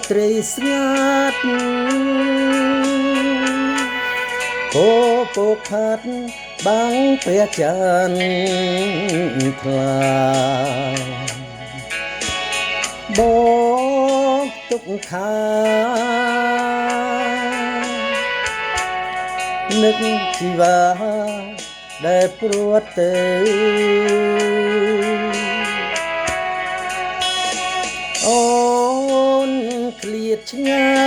ត្រីស្ងាត់ពោពោផាត់បាំងព្រះច័ន្ទថ្លាបកទុកខានឹកជីវ៉ាដែលព្រួតទៅអូនឃ្លាតឆ្ងា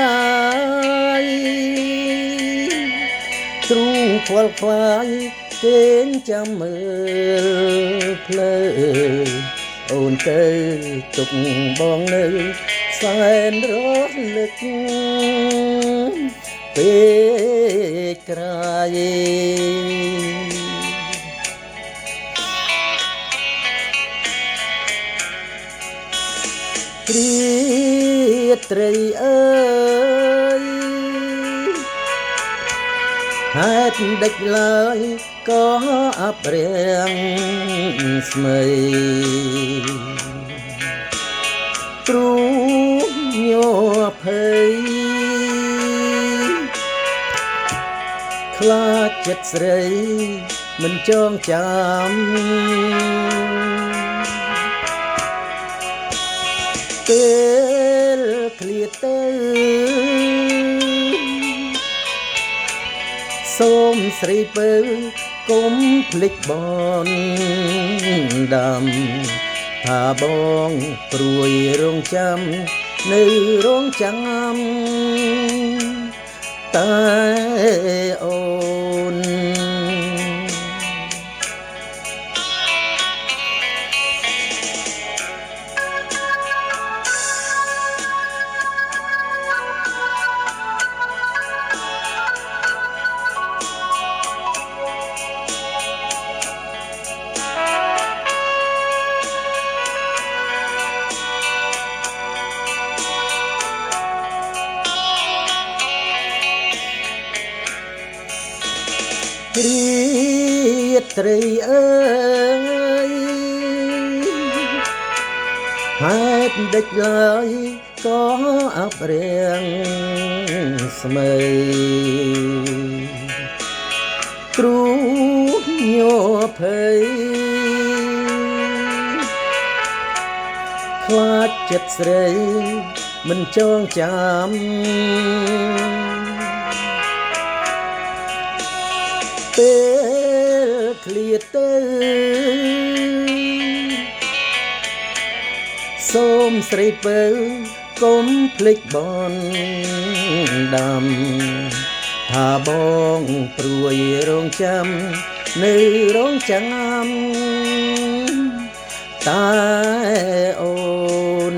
យទ្រូងខ្វល់ខ្វាយគេងចាំមើលផ្លូវអូនទៅទុកបងនៅសែនរលឹកពេលក្រោយព្រាត្រីអើយហេតុដេចឡើយក៏អបរាំងស្មីទ្រូងញ័រភ័យខ្លាចចិត្តស្រីមិនចងចាំពេលឃ្លាតទៅសូមស្រីពៅកុំភ្លេចបនដាំថាបងព្រួយរងចាំនៅរងចាំតែអូនរាត្រីអើយហេតុដេចឡើយក៏អបរាំងស្មីទ្រូងញ័រភ័យខ្លាចចិត្តស្រីមិនចងចាំពេលឃ្លាតទៅសូមស្រីពៅកុំភ្លេចបនដាំថាបងព្រួយរងចាំនៅរងចាំតែអូន